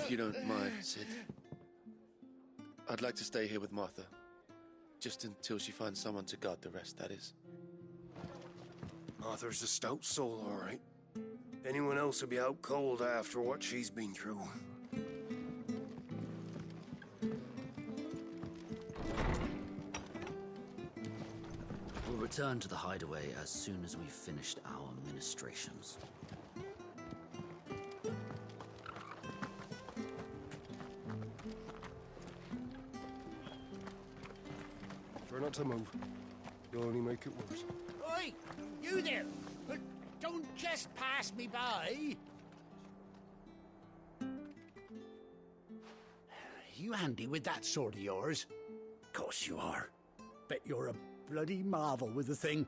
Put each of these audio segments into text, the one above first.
If you don't mind, Sid, I'd like to stay here with Martha. Just until she finds someone to guard the rest, that is. Martha's a stout soul, all right. Anyone else would be out cold after what she's been through. We'll return to the hideaway as soon as we've finished our ministrations. Try not to move. You'll only make it worse. Oi! You there! Don't just pass me by! You handy with that sword of yours? Course you are. Bet you're a bloody marvel with the thing.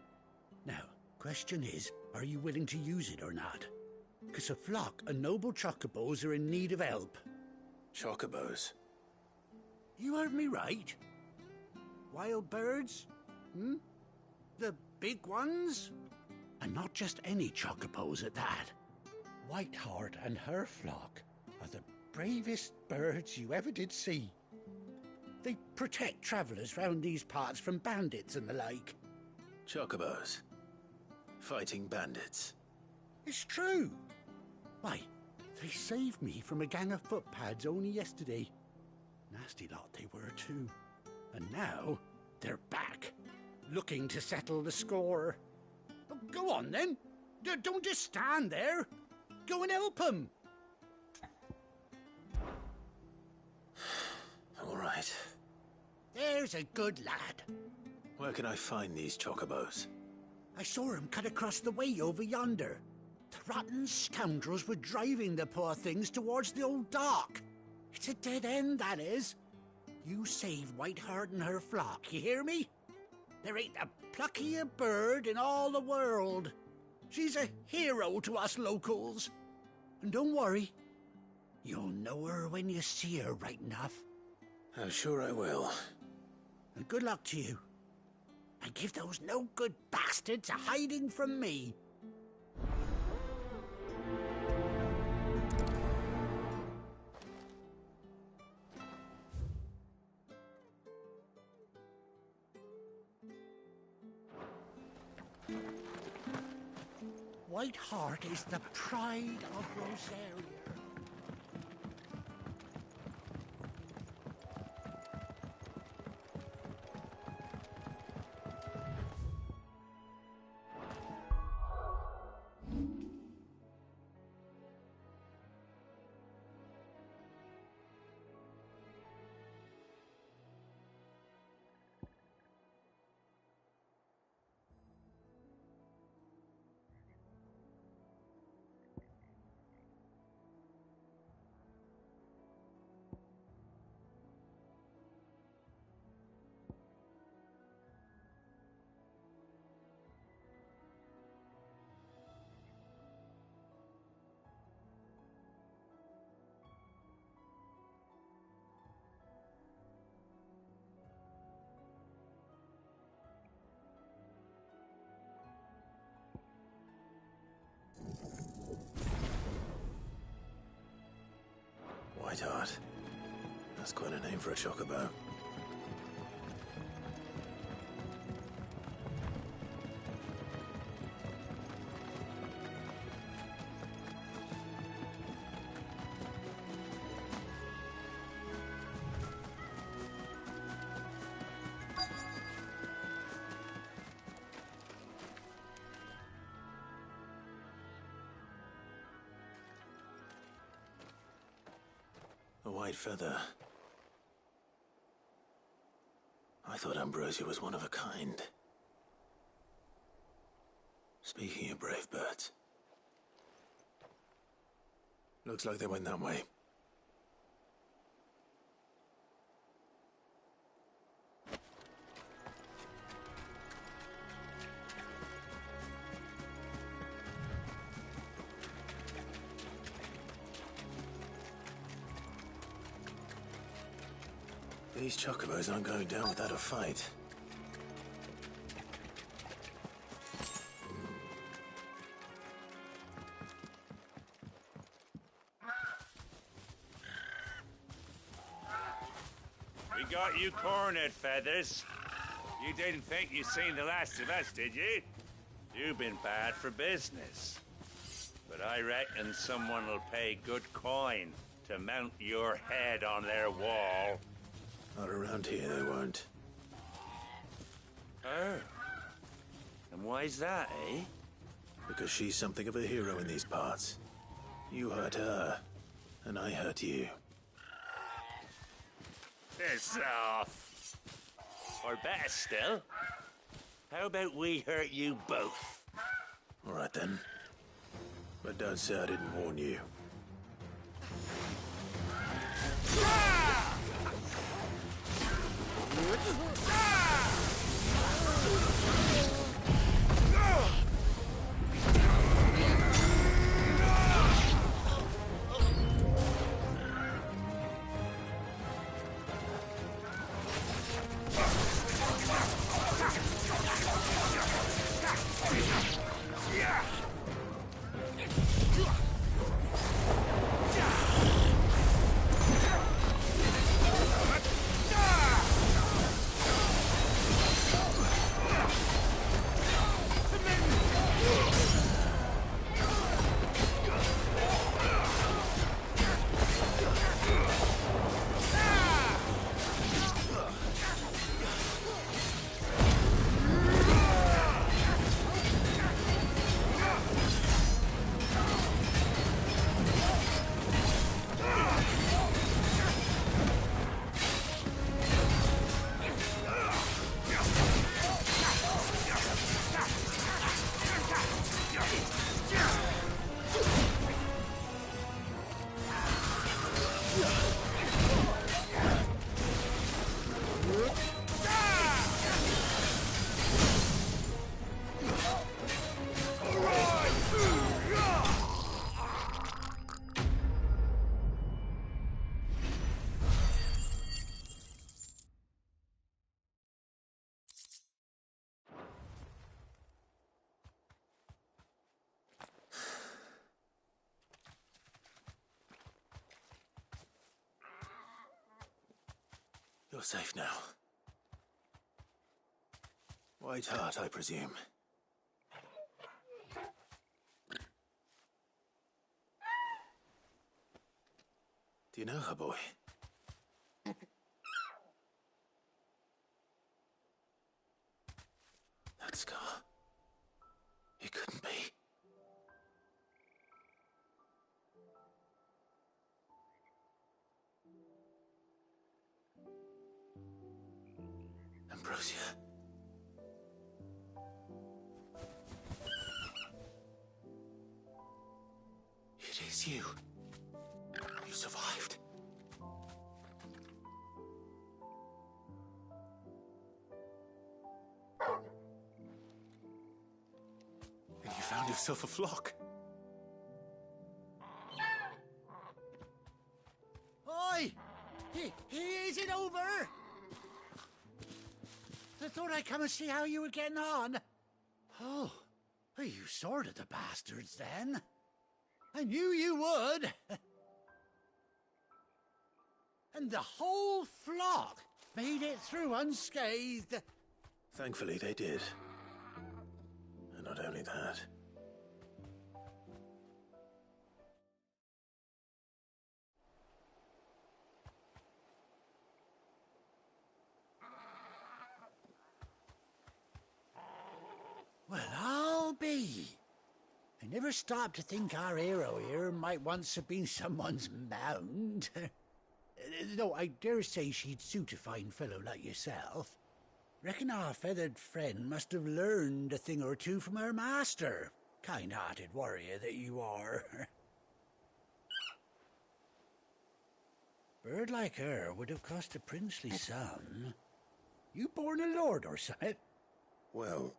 Now, question is, are you willing to use it or not? 'Cause a flock of noble chocobos are in need of help. Chocobos? You heard me right. Wild birds? The big ones? And not just any chocobos at that. Whiteheart and her flock are the bravest birds you ever did see. They protect travellers round these parts from bandits and the like. Chocobos? Fighting bandits? It's true. Why, they saved me from a gang of footpads only yesterday. Nasty lot they were too. And now they're back, looking to settle the score. But go on then. Don't just stand there. Go and help them. All right. There's a good lad. Where can I find these chocobos? I saw him cut across the way over yonder. The rotten scoundrels were driving the poor things towards the old dock. It's a dead end, that is. You save Whiteheart and her flock, you hear me? There ain't a pluckier bird in all the world. She's a hero to us locals. And don't worry, you'll know her when you see her right enough. I'm sure I will. And good luck to you. And give those no-good bastards a hiding from me. Whiteheart is the pride of Rosaria. Whiteheart. That's quite a name for a chocobo. A white feather. I thought Ambrosia was one of a kind. Speaking of brave birds. Looks like they went that way. These chocobos aren't going down without a fight. got you cornered, Feathers. You didn't think you seen the last of us, did you? You've been bad for business. But I reckon someone will pay good coin to mount your head on their wall. Not around here, they won't. Oh. And why's that, eh? Because she's something of a hero in these parts. You hurt her, and I hurt you. Piss off. Or better still, how about we hurt you both? All right then. But don't say I didn't warn you. You're safe now. White Hart, I presume. Do you know her, boy? That scar. It couldn't be. Ambrosia. It is you. You survived. And you found yourself a flock. Oi! Is it over? I thought I'd come and see how you were getting on. Oh, you sorted the bastards then. I knew you would. And the whole flock made it through unscathed. Thankfully, they did. And not only that. Well, I'll be. I never stopped to think our hero here might once have been someone's mount. Though I dare say she'd suit a fine fellow like yourself. Reckon our feathered friend must have learned a thing or two from her master. Kind-hearted warrior that you are. Bird like her would have cost a princely sum. You born a lord or something? Well,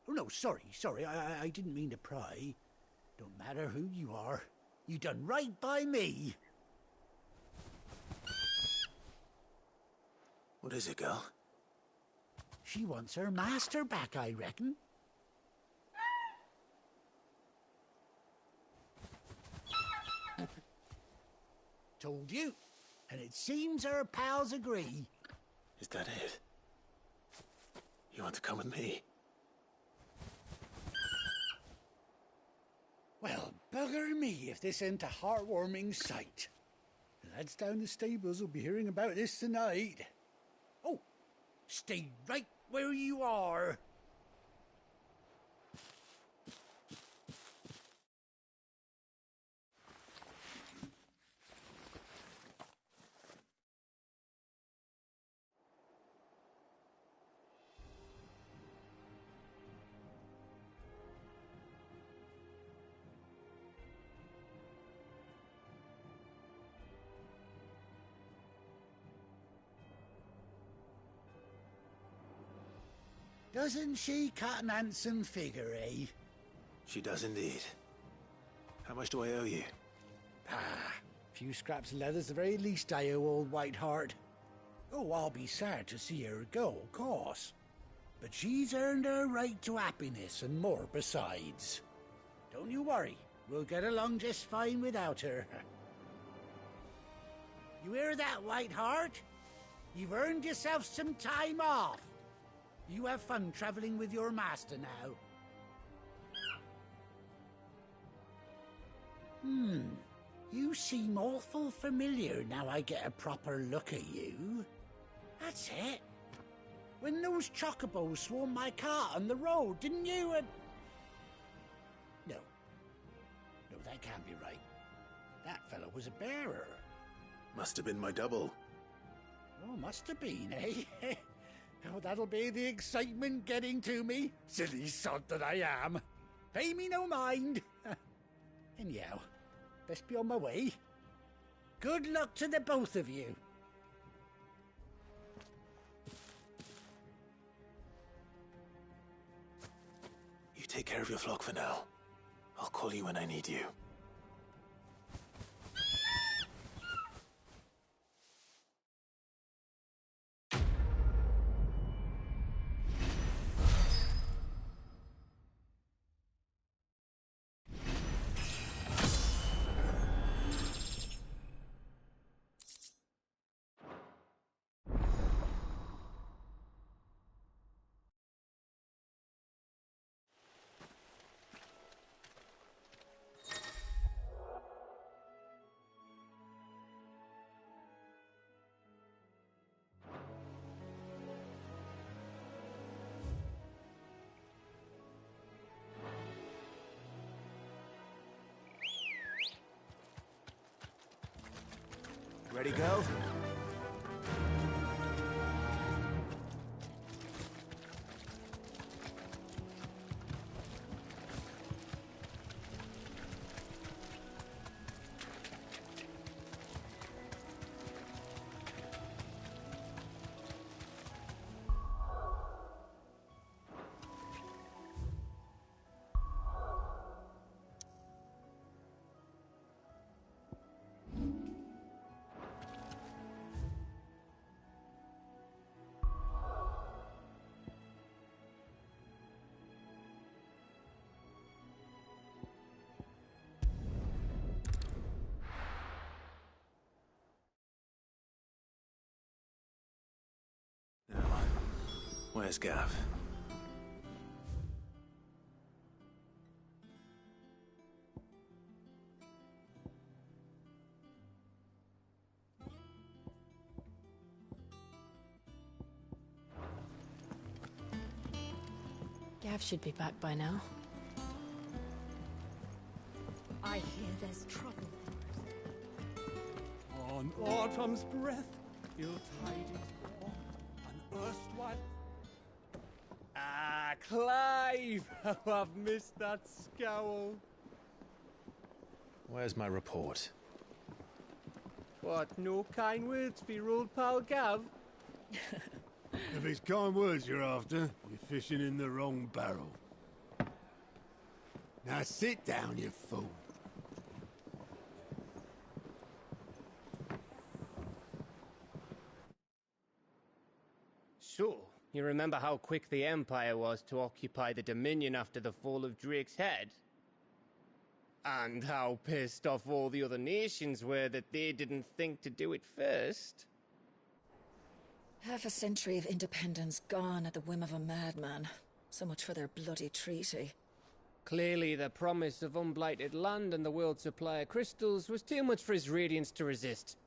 Oh, no, sorry, I didn't mean to pry. Don't matter who you are. You done right by me. What is it, girl? She wants her master back, I reckon. Told you. And it seems her pals agree. Is that it? You want to come with me? Well, bugger me if this ain't a heartwarming sight. The lads down the stables will be hearing about this tonight. Oh, stay right where you are. Doesn't she cut an handsome figure, eh? She does indeed. How much do I owe you? Ah, a few scraps of leather's the very least I owe old Whiteheart. Oh, I'll be sad to see her go, of course. But she's earned her right to happiness and more besides. Don't you worry, we'll get along just fine without her. You hear that, Whiteheart? You've earned yourself some time off. You have fun traveling with your master now. You seem awful familiar now I get a proper look at you. That's it. When those chocobos swarmed my cart on the road, didn't you? No. No, that can't be right. That fellow was a bearer. Must have been my double. Oh, must have been, eh? Oh, that'll be the excitement getting to me. Silly sod that I am. Pay me no mind. Anyhow, best be on my way. Good luck to the both of you. You take care of your flock for now. I'll call you when I need you. Ready, go? Now, where's Gav? Gav should be back by now. I hear there's trouble. On autumn's breath, ill tidings bore, an erstwhile... Ah, Clive! How I've missed that scowl. Where's my report? What, no kind words for your old pal Gav? If it's kind words you're after, you're fishing in the wrong barrel. Now sit down, you fool. So, you remember how quick the Empire was to occupy the Dominion after the fall of Drake's Head? And how pissed off all the other nations were that they didn't think to do it first. Half a century of independence gone at the whim of a madman. So much for their bloody treaty. Clearly, the promise of unblighted land and the world's supply of crystals was too much for his radiance to resist.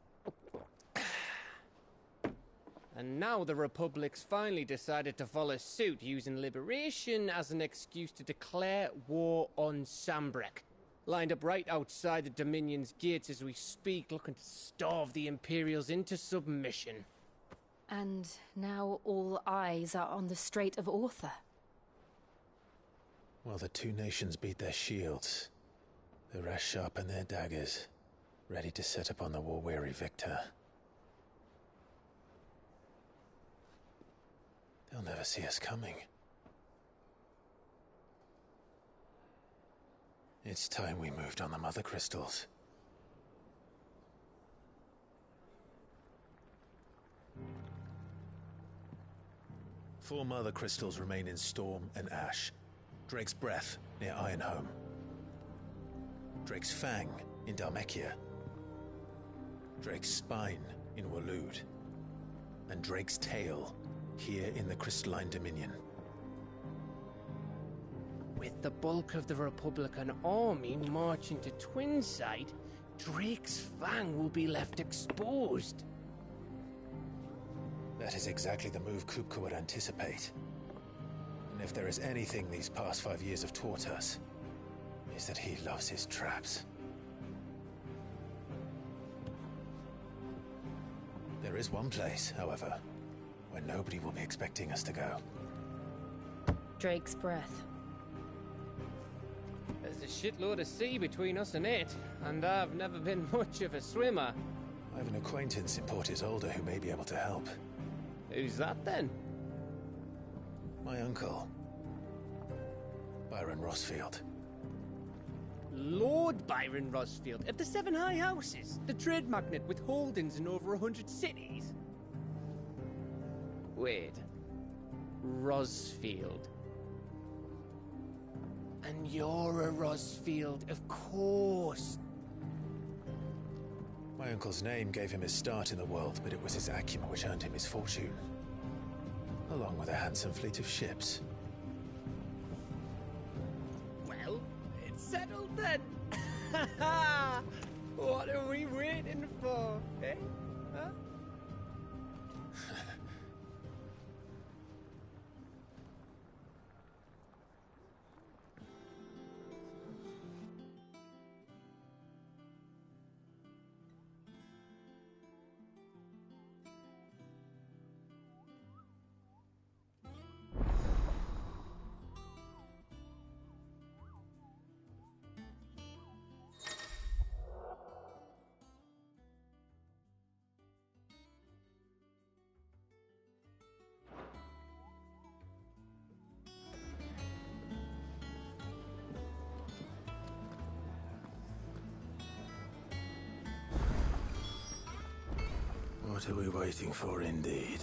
And now the Republic's finally decided to follow suit, using liberation as an excuse to declare war on Sambrek. Lined up right outside the Dominion's gates as we speak, looking to starve the Imperials into submission. And now all eyes are on the Strait of Author. While the two nations beat their shields, the rest sharpen their daggers, ready to set upon the war-weary victor. They'll never see us coming. It's time we moved on the Mother Crystals. Four Mother Crystals remain in Storm and Ash. Drake's Breath near Ironhome. Drake's Fang in Dhalmekia. Drake's Spine in Waloed. And Drake's Tail here in the Crystalline Dominion. With the bulk of the Republican army marching to Twinside, Drake's Fang will be left exposed. That is exactly the move Kupka would anticipate. And if there is anything these past 5 years have taught us, is that he loves his traps. There is one place, however, where nobody will be expecting us to go. Drake's Breath. There's a shitload of sea between us and it, and I've never been much of a swimmer. I have an acquaintance in Port Isolde who may be able to help. Who's that then? My uncle, Byron Rosfield. Lord Byron Rosfield of the Seven High Houses, the trade magnate with holdings in over 100 cities. Wait, Rosfield. And you're a Rosfield, of course. My uncle's name gave him his start in the world, but it was his acumen which earned him his fortune. Along with a handsome fleet of ships. Well, it's settled then. What are we waiting for, eh? Huh? What are we waiting for, indeed?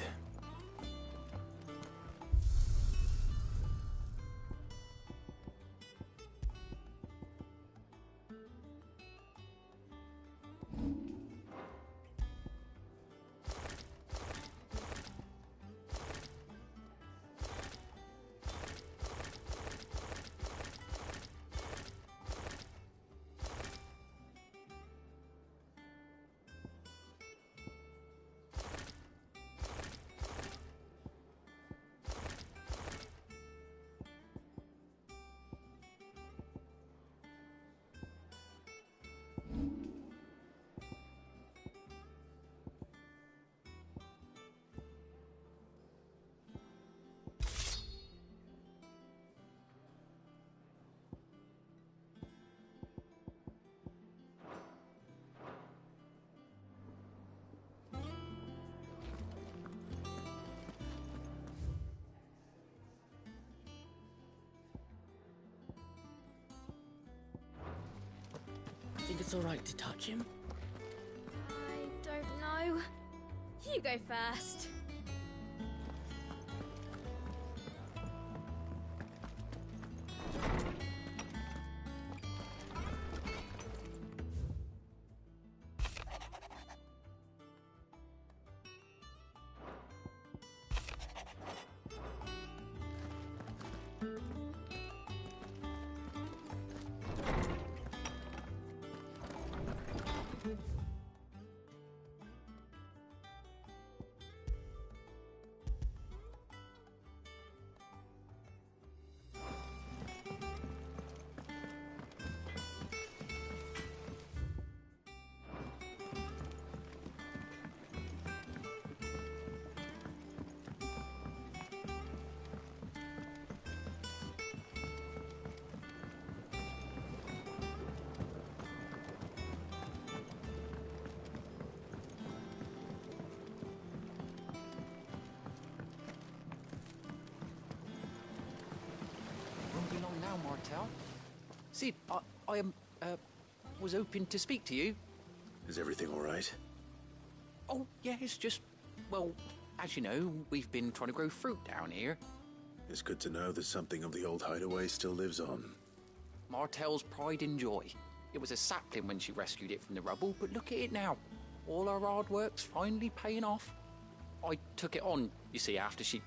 Think it's all right to touch him? I don't know. You go first. Martel. Sid, I was hoping to speak to you. Is everything all right? Oh, yeah, it's just... Well, as you know, we've been trying to grow fruit down here. It's good to know that something of the old hideaway still lives on. Martel's pride and joy. It was a sapling when she rescued it from the rubble, but look at it now. All our hard work's finally paying off. I took it on, you see, after she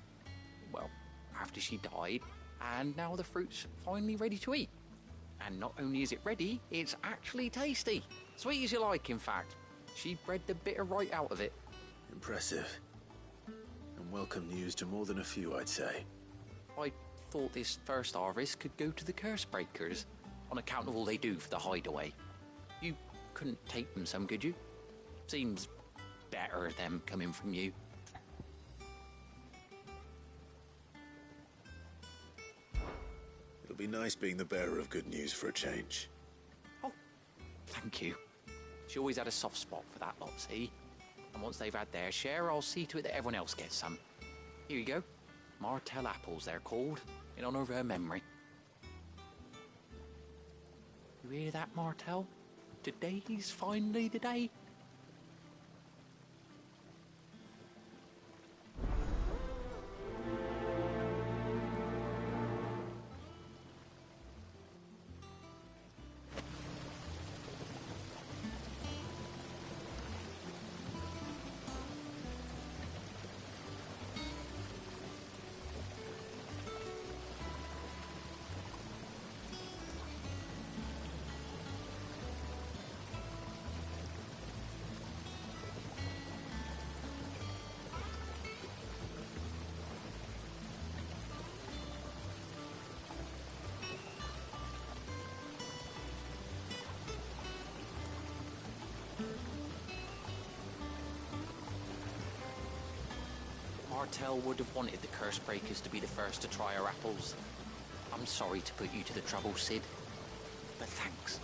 died, and now the fruit's finally ready to eat. And not only is it ready, it's actually tasty. Sweet as you like, in fact. She bred the bitter right out of it. Impressive. And welcome news to more than a few, I'd say. I thought this first harvest could go to the curse breakers, on account of all they do for the hideaway. You couldn't take them some, could you? Seems better them coming from you. It'll be nice being the bearer of good news for a change. Oh, thank you. She always had a soft spot for that lot, see? And once they've had their share, I'll see to it that everyone else gets some. Here you go. Martel apples, they're called, in honor of her memory. You hear that, Martel? Today's finally the day. Martel would have wanted the curse breakers to be the first to try our apples. I'm sorry to put you to the trouble, Sid, but thanks.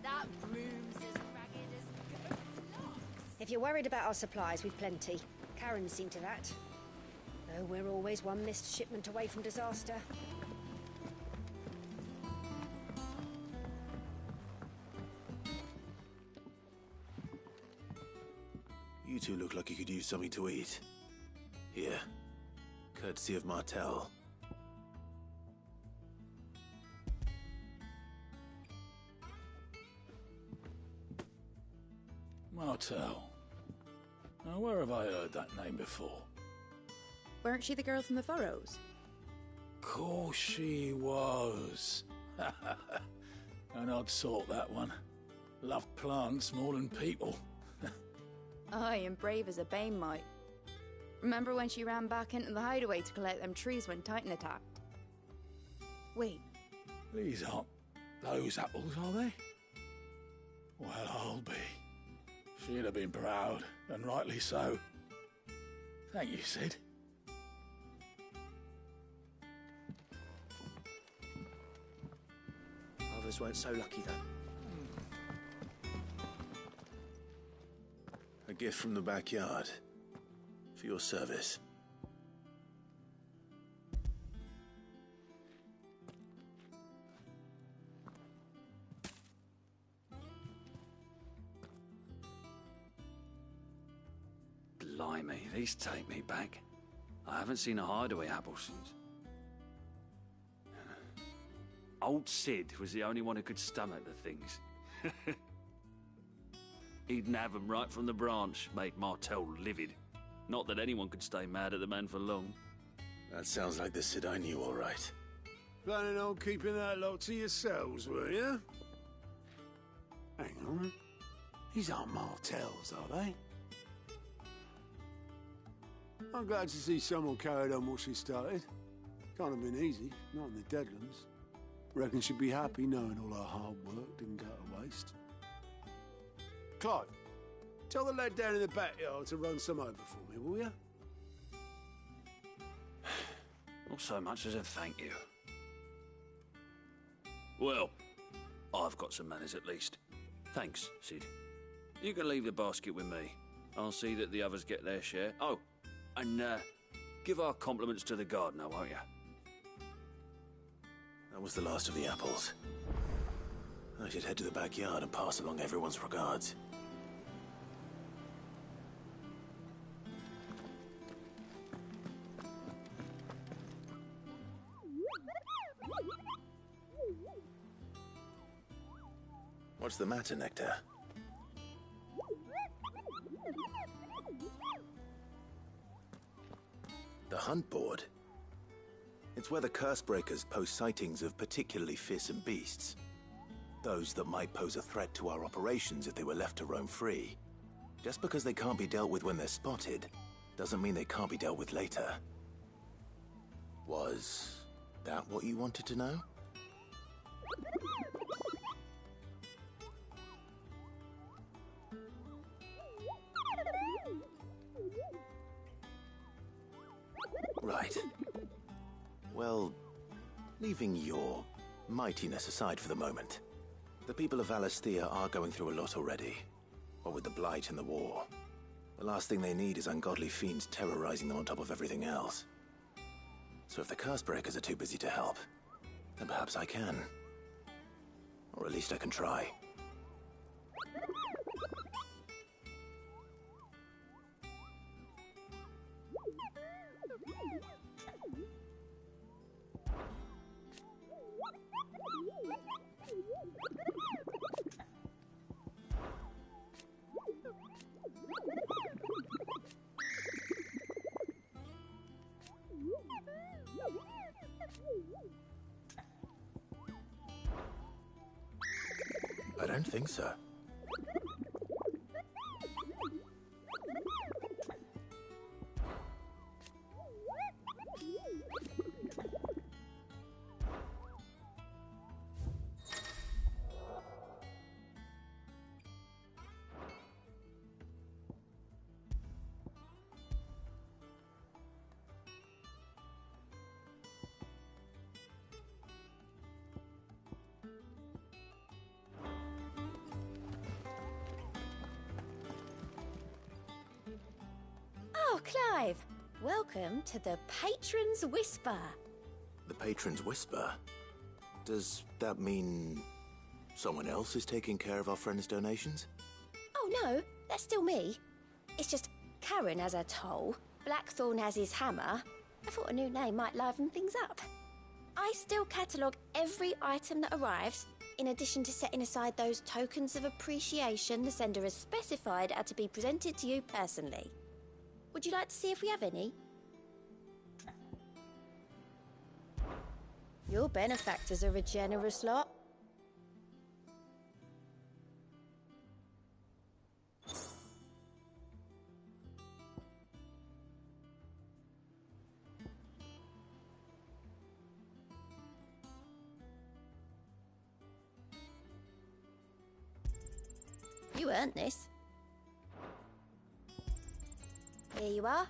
That broom's as ragged as goat's locks. If you're worried about our supplies, we've plenty. Karen's seen to that. Though we're always one missed shipment away from disaster. You two look like you could use something to eat. Here. Courtesy of Martel. Martel. Now, where have I heard that name before? Weren't she the girl from the Furrows? Course she was. An odd sort, that one. Loved plants more than people. Aye, and brave as a bane might. Remember when she ran back into the hideaway to collect them trees when Titan attacked? Wait. These aren't those apples, are they? Well, I'll be. She'd have been proud, and rightly so. Thank you, Sid. Others weren't so lucky, though. A gift from the backyard. For your service. Blimey, these take me back. I haven't seen a hideaway apple since. Old Sid was the only one who could stomach the things. He'd nab them right from the branch, made Martel livid. Not that anyone could stay mad at the man for long. That sounds like the Sid I knew, all right. Planning on keeping that lot to yourselves, were you? Hang on. These aren't Martells, are they? I'm glad to see someone carried on what she started. Can't have been easy, not in the Deadlands. Reckon she'd be happy knowing all her hard work didn't go to waste. Clive, tell the lad down in the backyard to run some over for me, will you? Not so much as a thank you. Well, I've got some manners at least. Thanks, Sid. You can leave the basket with me. I'll see that the others get their share. Oh, and give our compliments to the gardener, won't you? That was the last of the apples. I should head to the backyard and pass along everyone's regards. What's the matter, Nectar? The hunt board? It's where the Cursebreakers post sightings of particularly fearsome beasts. Those that might pose a threat to our operations if they were left to roam free. Just because they can't be dealt with when they're spotted, doesn't mean they can't be dealt with later. Was that what you wanted to know? Right. Well, leaving your mightiness aside for the moment, the people of Valisthea are going through a lot already. What with the Blight and the war. The last thing they need is ungodly fiends terrorizing them on top of everything else. So if the Cursebreakers are too busy to help, then perhaps I can. Or at least I can try. I don't think so. Oh, Clive! Welcome to the Patron's Whisper. The Patron's Whisper? Does that mean someone else is taking care of our friend's donations? Oh no, that's still me. It's just Karen has her toll, Blackthorn has his hammer. I thought a new name might liven things up. I still catalogue every item that arrives, in addition to setting aside those tokens of appreciation the sender has specified are to be presented to you personally. Would you like to see if we have any? Your benefactors are a generous lot. You earned this. Here you are.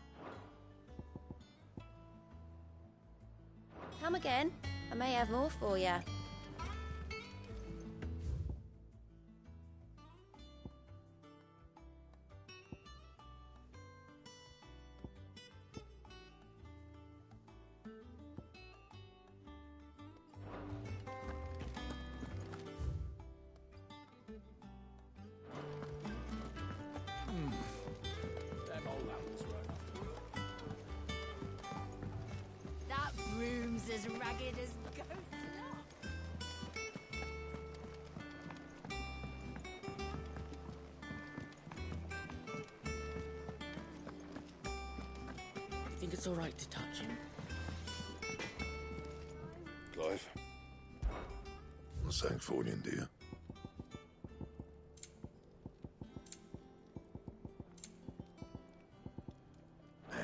Come again. I may have more for you. Them old apples weren't That room's as ragged as goat's You think it's all right to touch him? Clive, the Sanctfordian, do you?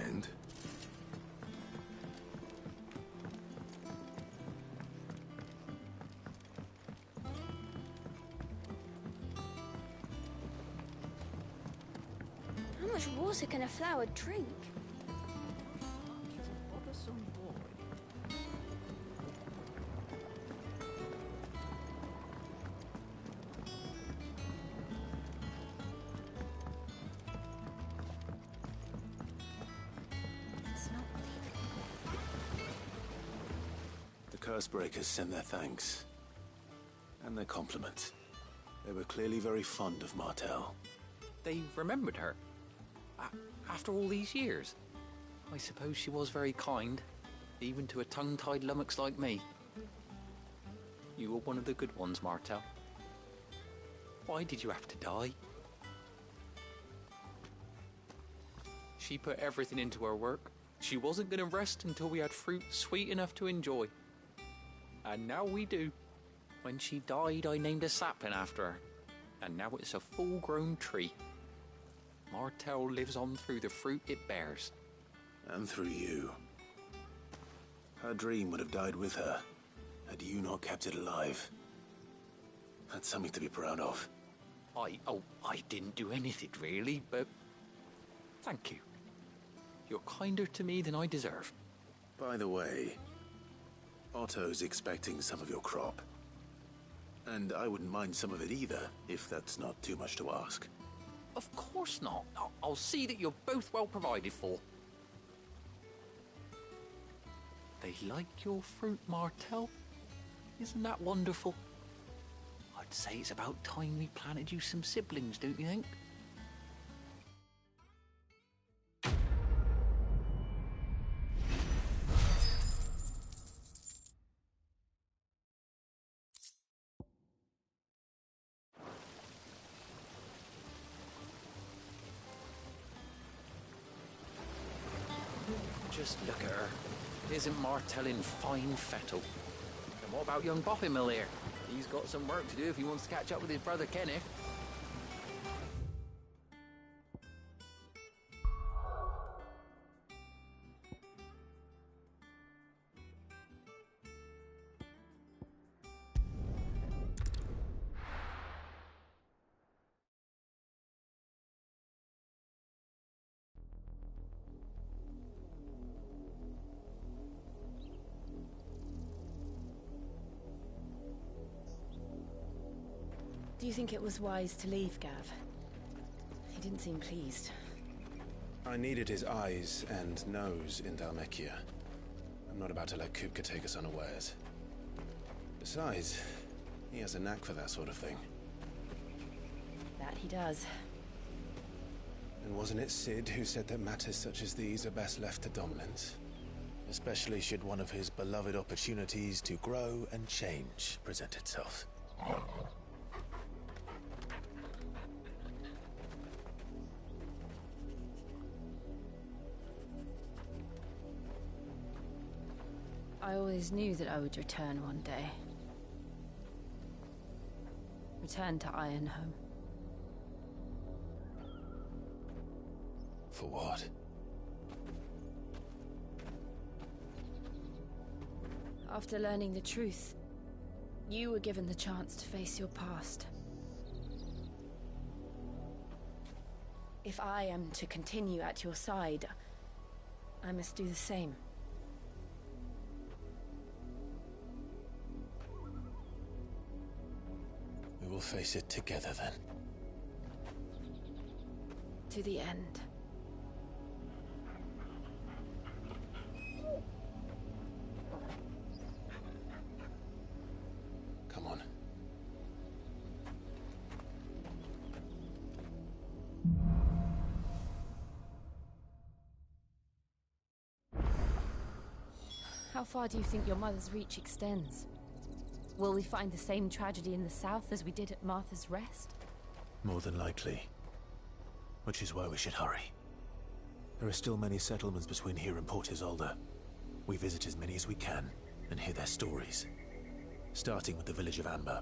And? How much water can a flower drink? The Cursebreakers send their thanks. And their compliments. They were clearly very fond of Martel. They remembered her. After all these years. I suppose she was very kind, even to a tongue-tied lummox like me. You were one of the good ones, Martel. Why did you have to die? She put everything into her work. She wasn't going to rest until we had fruit sweet enough to enjoy. And now we do. When she died, I named a sapling after her. And now it's a full-grown tree. Martel lives on through the fruit it bears. And through you. Her dream would have died with her, had you not kept it alive. That's something to be proud of. I didn't do anything really, but thank you. You're kinder to me than I deserve. By the way, Otto's expecting some of your crop. And I wouldn't mind some of it either, if that's not too much to ask. Of course not. I'll see that you're both well provided for. They like your fruit, Martel. Isn't that wonderful? I'd say it's about time we planted you some siblings, don't you think? Just look at her. Isn't Martel in fine fettle? And what about young Boppimill here? He's got some work to do if he wants to catch up with his brother Kenneth. Do you think it was wise to leave, Gav? He didn't seem pleased. I needed his eyes and nose in Dhalmekia. I'm not about to let Kupka take us unawares. Besides, he has a knack for that sort of thing. That he does. And wasn't it Cid who said that matters such as these are best left to dominance? Especially should one of his beloved opportunities to grow and change present itself. I always knew that I would return one day. Return to Ironhome. For what? After learning the truth, you were given the chance to face your past. If I am to continue at your side, I must do the same. We will face it together then. To the end. Come on. How far do you think your mother's reach extends? Will we find the same tragedy in the south as we did at Martha's Rest? More than likely. Which is why we should hurry. There are still many settlements between here and Port Isolde. We visit as many as we can and hear their stories. starting with the village of Amber.